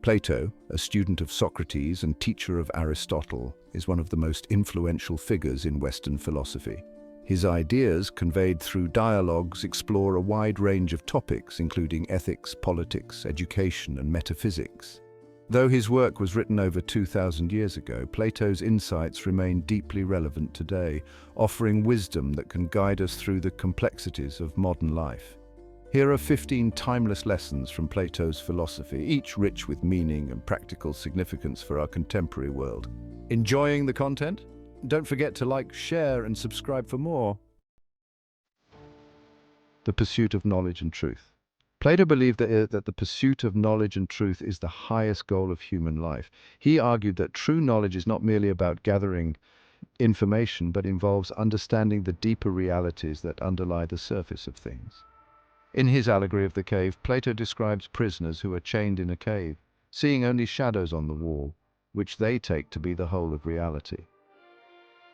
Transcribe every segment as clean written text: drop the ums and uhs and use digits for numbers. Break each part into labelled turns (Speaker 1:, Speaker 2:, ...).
Speaker 1: Plato, a student of Socrates and teacher of Aristotle, is one of the most influential figures in Western philosophy. His ideas, conveyed through dialogues, explore a wide range of topics, including ethics, politics, education, and metaphysics. Though his work was written over 2,000 years ago, Plato's insights remain deeply relevant today, offering wisdom that can guide us through the complexities of modern life. Here are 15 timeless lessons from Plato's philosophy, each rich with meaning and practical significance for our contemporary world. Enjoying the content? Don't forget to like, share, and subscribe for more. The pursuit of knowledge and truth. Plato believed that the pursuit of knowledge and truth is the highest goal of human life. He argued that true knowledge is not merely about gathering information, but involves understanding the deeper realities that underlie the surface of things. In his Allegory of the Cave, Plato describes prisoners who are chained in a cave, seeing only shadows on the wall, which they take to be the whole of reality.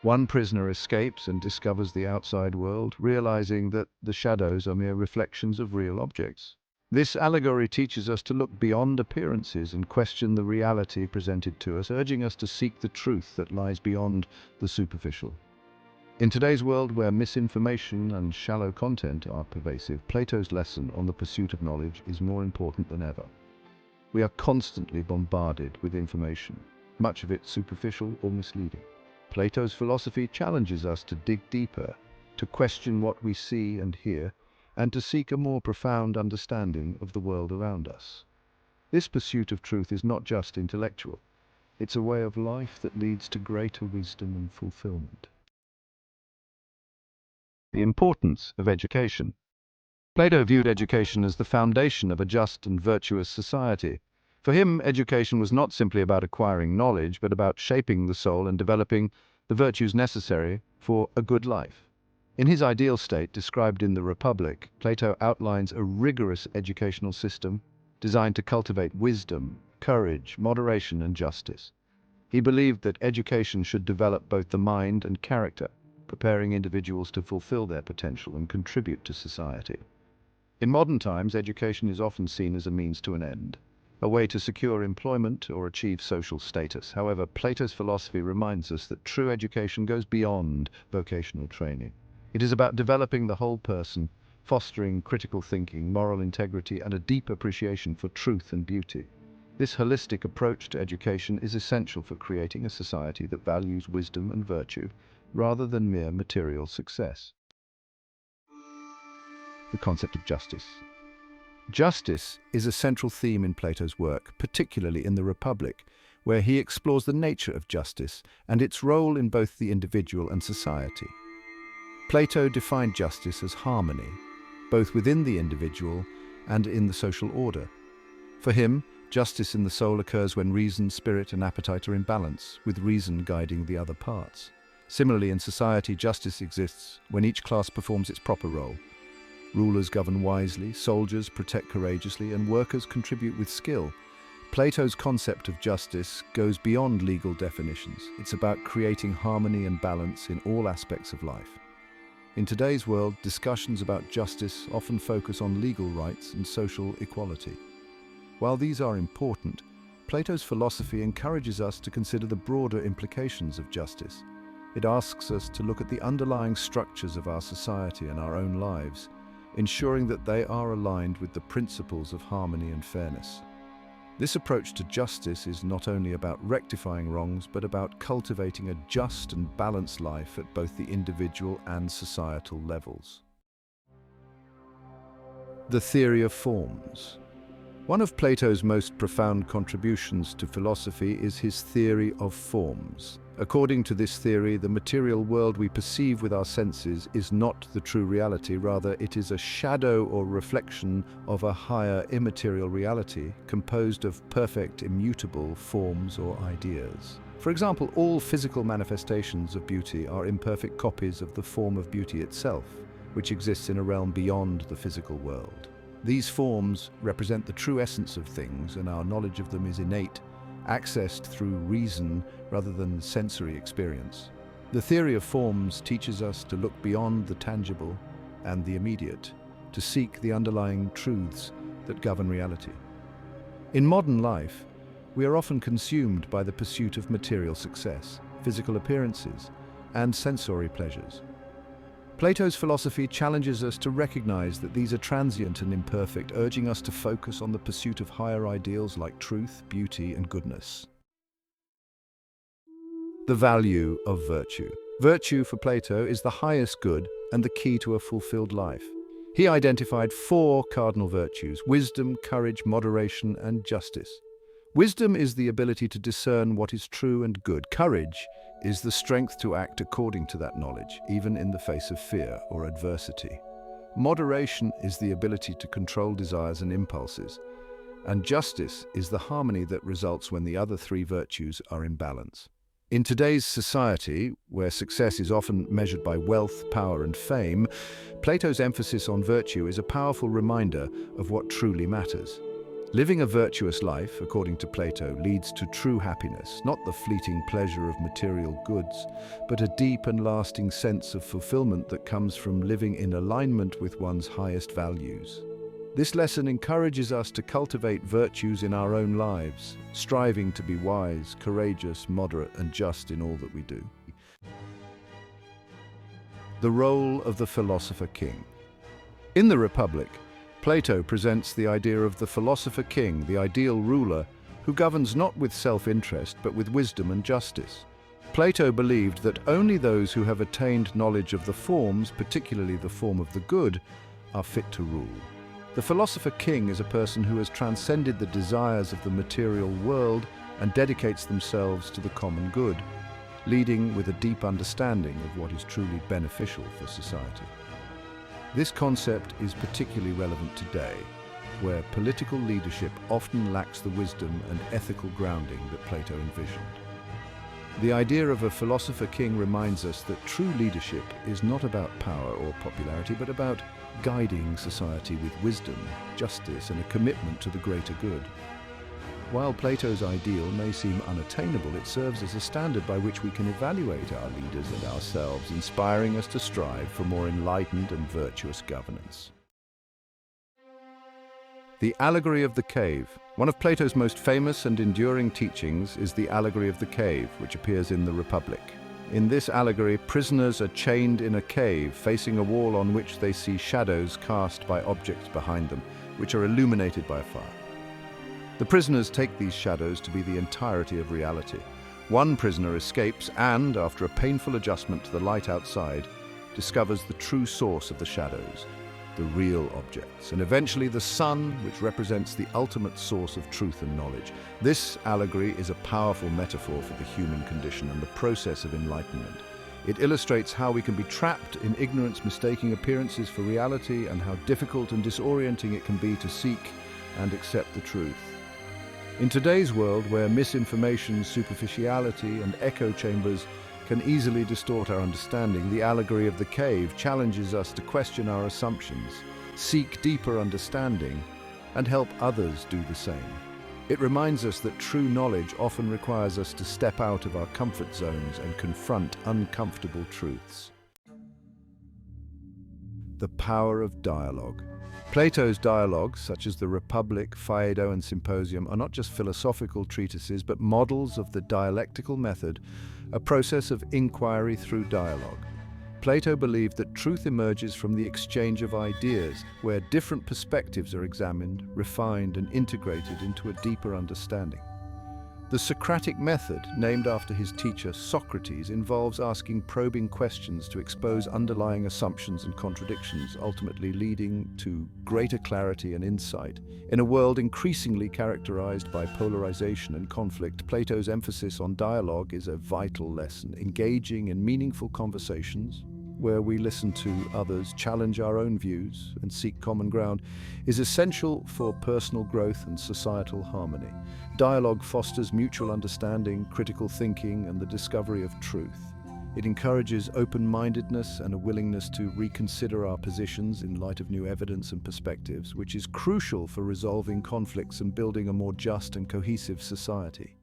Speaker 1: One prisoner escapes and discovers the outside world, realizing that the shadows are mere reflections of real objects. This allegory teaches us to look beyond appearances and question the reality presented to us, urging us to seek the truth that lies beyond the superficial. In today's world where misinformation and shallow content are pervasive, Plato's lesson on the pursuit of knowledge is more important than ever. We are constantly bombarded with information, much of it superficial or misleading. Plato's philosophy challenges us to dig deeper, to question what we see and hear, and to seek a more profound understanding of the world around us. This pursuit of truth is not just intellectual. It's a way of life that leads to greater wisdom and fulfillment. The importance of education. Plato viewed education as the foundation of a just and virtuous society. For him, education was not simply about acquiring knowledge, but about shaping the soul and developing the virtues necessary for a good life. In his ideal state, described in the Republic, Plato outlines a rigorous educational system designed to cultivate wisdom, courage, moderation, and justice. He believed that education should develop both the mind and character, preparing individuals to fulfill their potential and contribute to society. In modern times, education is often seen as a means to an end, a way to secure employment or achieve social status. However, Plato's philosophy reminds us that true education goes beyond vocational training. It is about developing the whole person, fostering critical thinking, moral integrity, and a deep appreciation for truth and beauty. This holistic approach to education is essential for creating a society that values wisdom and virtue rather than mere material success. The concept of justice. Justice is a central theme in Plato's work, particularly in the Republic, where he explores the nature of justice and its role in both the individual and society. Plato defined justice as harmony, both within the individual and in the social order. For him, justice in the soul occurs when reason, spirit, and appetite are in balance, with reason guiding the other parts. Similarly, in society, justice exists when each class performs its proper role. Rulers govern wisely, soldiers protect courageously, and workers contribute with skill. Plato's concept of justice goes beyond legal definitions. It's about creating harmony and balance in all aspects of life. In today's world, discussions about justice often focus on legal rights and social equality. While these are important, Plato's philosophy encourages us to consider the broader implications of justice. It asks us to look at the underlying structures of our society and our own lives, ensuring that they are aligned with the principles of harmony and fairness. This approach to justice is not only about rectifying wrongs, but about cultivating a just and balanced life at both the individual and societal levels. The theory of forms. One of Plato's most profound contributions to philosophy is his theory of forms. According to this theory, the material world we perceive with our senses is not the true reality. Rather, it is a shadow or reflection of a higher immaterial reality composed of perfect, immutable forms or ideas. For example, all physical manifestations of beauty are imperfect copies of the form of beauty itself, which exists in a realm beyond the physical world. These forms represent the true essence of things, and our knowledge of them is innate, accessed through reason rather than sensory experience. The theory of forms teaches us to look beyond the tangible and the immediate, to seek the underlying truths that govern reality. In modern life, we are often consumed by the pursuit of material success, physical appearances, and sensory pleasures. Plato's philosophy challenges us to recognize that these are transient and imperfect, urging us to focus on the pursuit of higher ideals like truth, beauty, and goodness. The value of virtue. Virtue for Plato is the highest good and the key to a fulfilled life. He identified 4 cardinal virtues: wisdom, courage, moderation, and justice. Wisdom is the ability to discern what is true and good. Courage is the strength to act according to that knowledge, even in the face of fear or adversity. Moderation is the ability to control desires and impulses. And justice is the harmony that results when the other 3 virtues are in balance. In today's society, where success is often measured by wealth, power, and fame, Plato's emphasis on virtue is a powerful reminder of what truly matters. Living a virtuous life, according to Plato, leads to true happiness, not the fleeting pleasure of material goods, but a deep and lasting sense of fulfillment that comes from living in alignment with one's highest values. This lesson encourages us to cultivate virtues in our own lives, striving to be wise, courageous, moderate, and just in all that we do. The role of the Philosopher King. In the Republic, Plato presents the idea of the Philosopher King, the ideal ruler, who governs not with self-interest but with wisdom and justice. Plato believed that only those who have attained knowledge of the forms, particularly the form of the good, are fit to rule. The Philosopher King is a person who has transcended the desires of the material world and dedicates themselves to the common good, leading with a deep understanding of what is truly beneficial for society. This concept is particularly relevant today, where political leadership often lacks the wisdom and ethical grounding that Plato envisioned. The idea of a Philosopher King reminds us that true leadership is not about power or popularity, but about guiding society with wisdom, justice, and a commitment to the greater good. While Plato's ideal may seem unattainable, it serves as a standard by which we can evaluate our leaders and ourselves, inspiring us to strive for more enlightened and virtuous governance. The Allegory of the Cave. One of Plato's most famous and enduring teachings is the Allegory of the Cave, which appears in the Republic. In this allegory, prisoners are chained in a cave, facing a wall on which they see shadows cast by objects behind them, which are illuminated by fire. The prisoners take these shadows to be the entirety of reality. One prisoner escapes and, after a painful adjustment to the light outside, discovers the true source of the shadows, the real objects, and eventually the sun, which represents the ultimate source of truth and knowledge. This allegory is a powerful metaphor for the human condition and the process of enlightenment. It illustrates how we can be trapped in ignorance, mistaking appearances for reality, and how difficult and disorienting it can be to seek and accept the truth. In today's world, where misinformation, superficiality, and echo chambers can easily distort our understanding, the Allegory of the Cave challenges us to question our assumptions, seek deeper understanding, and help others do the same. It reminds us that true knowledge often requires us to step out of our comfort zones and confront uncomfortable truths. The power of dialogue. Plato's dialogues, such as the Republic, Phaedo, and Symposium, are not just philosophical treatises, but models of the dialectical method, a process of inquiry through dialogue. Plato believed that truth emerges from the exchange of ideas, where different perspectives are examined, refined, and integrated into a deeper understanding. The Socratic method, named after his teacher Socrates, involves asking probing questions to expose underlying assumptions and contradictions, ultimately leading to greater clarity and insight. In a world increasingly characterized by polarization and conflict, Plato's emphasis on dialogue is a vital lesson. Engaging in meaningful conversations, where we listen to others, challenge our own views, and seek common ground, is essential for personal growth and societal harmony. Dialogue fosters mutual understanding, critical thinking, and the discovery of truth. It encourages open-mindedness and a willingness to reconsider our positions in light of new evidence and perspectives, which is crucial for resolving conflicts and building a more just and cohesive society.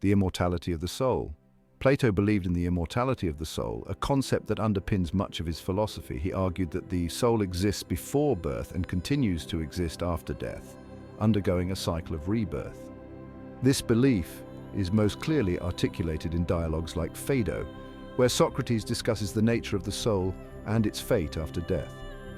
Speaker 1: The immortality of the soul. Plato believed in the immortality of the soul, a concept that underpins much of his philosophy. He argued that the soul exists before birth and continues to exist after death. undergoing a cycle of rebirth. This belief is most clearly articulated in dialogues like Phaedo, where Socrates discusses the nature of the soul and its fate after death.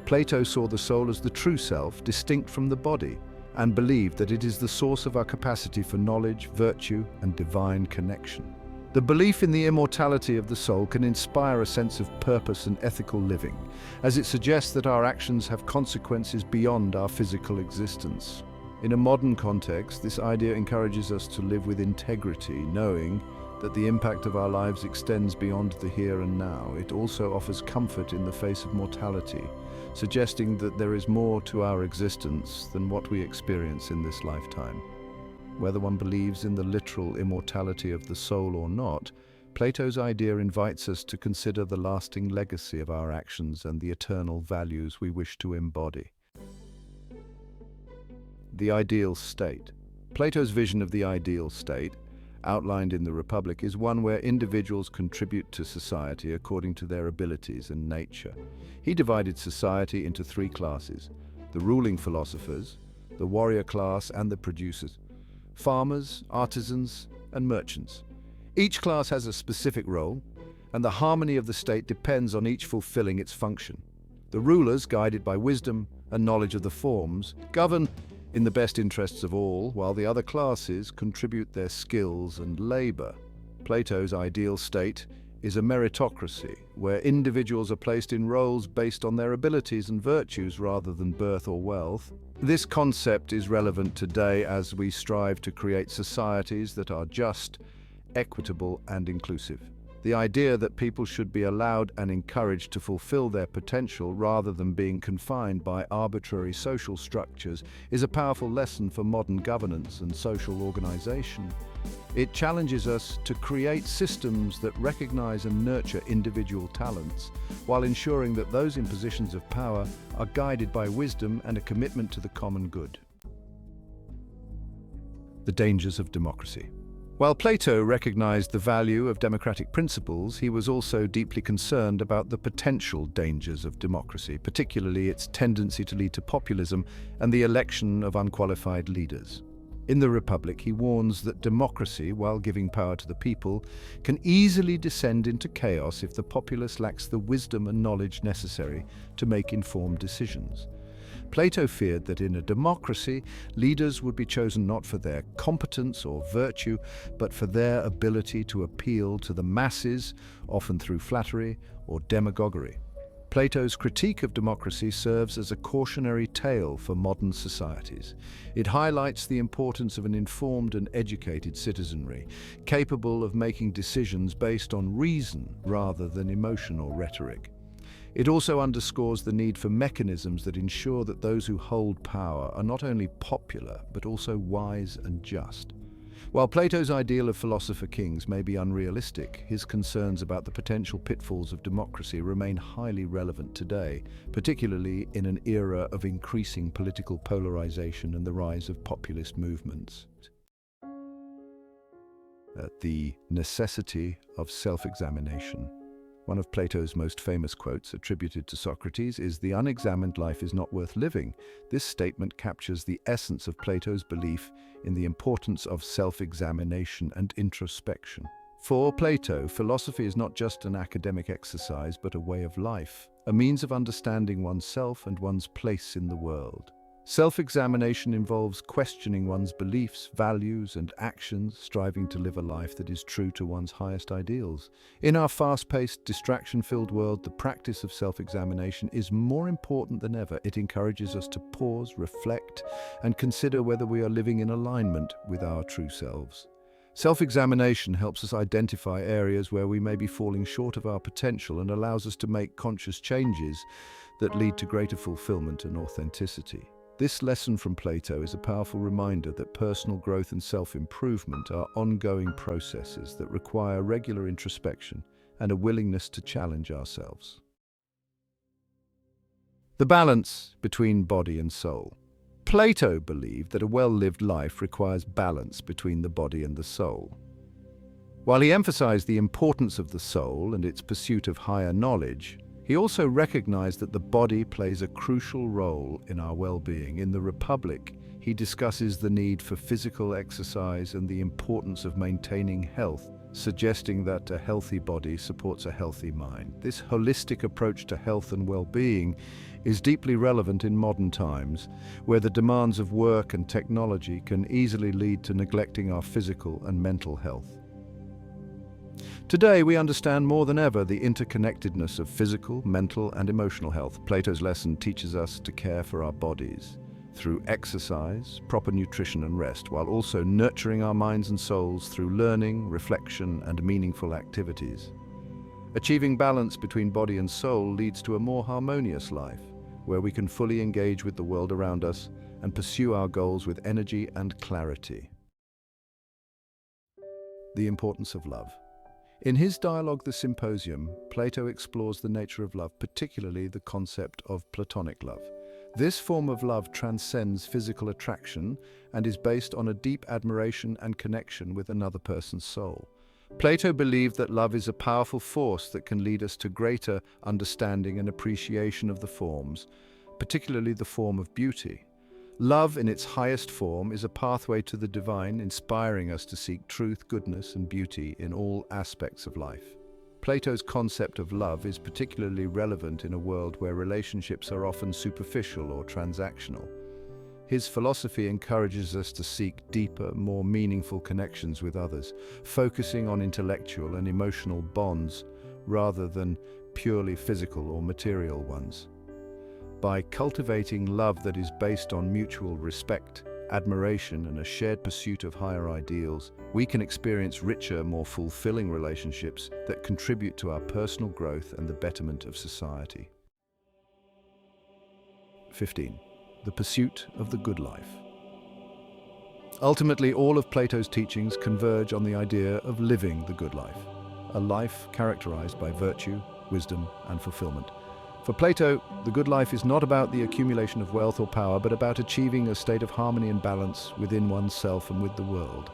Speaker 1: Plato saw the soul as the true self, distinct from the body, and believed that it is the source of our capacity for knowledge, virtue, and divine connection. The belief in the immortality of the soul can inspire a sense of purpose and ethical living, as it suggests that our actions have consequences beyond our physical existence. In a modern context, this idea encourages us to live with integrity, knowing that the impact of our lives extends beyond the here and now. It also offers comfort in the face of mortality, suggesting that there is more to our existence than what we experience in this lifetime. Whether one believes in the literal immortality of the soul or not, Plato's idea invites us to consider the lasting legacy of our actions and the eternal values we wish to embody. The ideal state. Plato's vision of the ideal state, outlined in the Republic, is one where individuals contribute to society according to their abilities and nature. He divided society into three classes: the ruling philosophers, the warrior class, and the producers: farmers, artisans, and merchants. Each class has a specific role, and the harmony of the state depends on each fulfilling its function. The rulers, guided by wisdom and knowledge of the forms, govern in the best interests of all, while the other classes contribute their skills and labor. Plato's ideal state is a meritocracy, where individuals are placed in roles based on their abilities and virtues rather than birth or wealth. This concept is relevant today as we strive to create societies that are just, equitable, and inclusive. The idea that people should be allowed and encouraged to fulfill their potential rather than being confined by arbitrary social structures is a powerful lesson for modern governance and social organization. It challenges us to create systems that recognize and nurture individual talents, while ensuring that those in positions of power are guided by wisdom and a commitment to the common good. The dangers of democracy. While Plato recognized the value of democratic principles, he was also deeply concerned about the potential dangers of democracy, particularly its tendency to lead to populism and the election of unqualified leaders. In the Republic, he warns that democracy, while giving power to the people, can easily descend into chaos if the populace lacks the wisdom and knowledge necessary to make informed decisions. Plato feared that in a democracy, leaders would be chosen not for their competence or virtue, but for their ability to appeal to the masses, often through flattery or demagoguery. Plato's critique of democracy serves as a cautionary tale for modern societies. It highlights the importance of an informed and educated citizenry, capable of making decisions based on reason rather than emotion or rhetoric. It also underscores the need for mechanisms that ensure that those who hold power are not only popular, but also wise and just. While Plato's ideal of philosopher kings may be unrealistic, his concerns about the potential pitfalls of democracy remain highly relevant today, particularly in an era of increasing political polarization and the rise of populist movements. The necessity of self-examination. One of Plato's most famous quotes, attributed to Socrates, is, "The unexamined life is not worth living." This statement captures the essence of Plato's belief in the importance of self-examination and introspection. For Plato, philosophy is not just an academic exercise, but a way of life, a means of understanding oneself and one's place in the world. Self-examination involves questioning one's beliefs, values, and actions, striving to live a life that is true to one's highest ideals. In our fast-paced, distraction-filled world, the practice of self-examination is more important than ever. It encourages us to pause, reflect, and consider whether we are living in alignment with our true selves. Self-examination helps us identify areas where we may be falling short of our potential and allows us to make conscious changes that lead to greater fulfillment and authenticity. This lesson from Plato is a powerful reminder that personal growth and self-improvement are ongoing processes that require regular introspection and a willingness to challenge ourselves. The balance between body and soul. Plato believed that a well-lived life requires balance between the body and the soul. While he emphasized the importance of the soul and its pursuit of higher knowledge, he also recognized that the body plays a crucial role in our well-being. In the Republic, he discusses the need for physical exercise and the importance of maintaining health, suggesting that a healthy body supports a healthy mind. This holistic approach to health and well-being is deeply relevant in modern times, where the demands of work and technology can easily lead to neglecting our physical and mental health. Today, we understand more than ever the interconnectedness of physical, mental, and emotional health. Plato's lesson teaches us to care for our bodies through exercise, proper nutrition and rest, while also nurturing our minds and souls through learning, reflection, and meaningful activities. Achieving balance between body and soul leads to a more harmonious life, where we can fully engage with the world around us and pursue our goals with energy and clarity. The importance of love. In his dialogue, The Symposium, Plato explores the nature of love, particularly the concept of platonic love. This form of love transcends physical attraction and is based on a deep admiration and connection with another person's soul. Plato believed that love is a powerful force that can lead us to greater understanding and appreciation of the forms, particularly the form of beauty. Love, in its highest form, is a pathway to the divine, inspiring us to seek truth, goodness, and beauty in all aspects of life. Plato's concept of love is particularly relevant in a world where relationships are often superficial or transactional. His philosophy encourages us to seek deeper, more meaningful connections with others, focusing on intellectual and emotional bonds rather than purely physical or material ones. By cultivating love that is based on mutual respect, admiration, and a shared pursuit of higher ideals, we can experience richer, more fulfilling relationships that contribute to our personal growth and the betterment of society. 15. The pursuit of the good life. Ultimately, all of Plato's teachings converge on the idea of living the good life, a life characterized by virtue, wisdom, and fulfillment. For Plato, the good life is not about the accumulation of wealth or power, but about achieving a state of harmony and balance within oneself and with the world.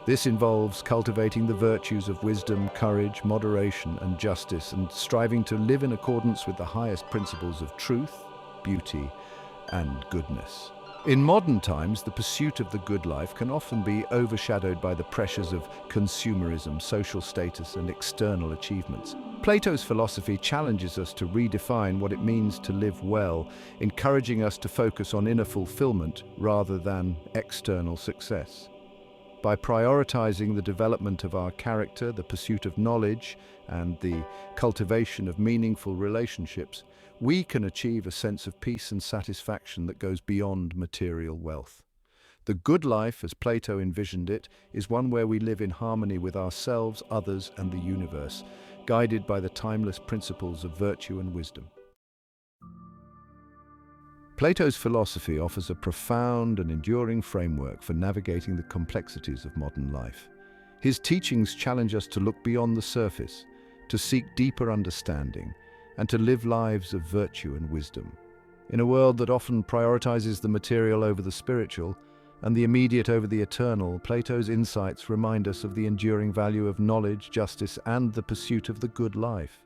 Speaker 1: This involves cultivating the virtues of wisdom, courage, moderation, and justice, and striving to live in accordance with the highest principles of truth, beauty, and goodness. In modern times, the pursuit of the good life can often be overshadowed by the pressures of consumerism, social status, and external achievements. Plato's philosophy challenges us to redefine what it means to live well, encouraging us to focus on inner fulfillment rather than external success. By prioritizing the development of our character, the pursuit of knowledge, and the cultivation of meaningful relationships, we can achieve a sense of peace and satisfaction that goes beyond material wealth. The good life, as Plato envisioned it, is one where we live in harmony with ourselves, others, and the universe, guided by the timeless principles of virtue and wisdom. Plato's philosophy offers a profound and enduring framework for navigating the complexities of modern life. His teachings challenge us to look beyond the surface, to seek deeper understanding, and to live lives of virtue and wisdom. In a world that often prioritizes the material over the spiritual and the immediate over the eternal, Plato's insights remind us of the enduring value of knowledge, justice, and the pursuit of the good life.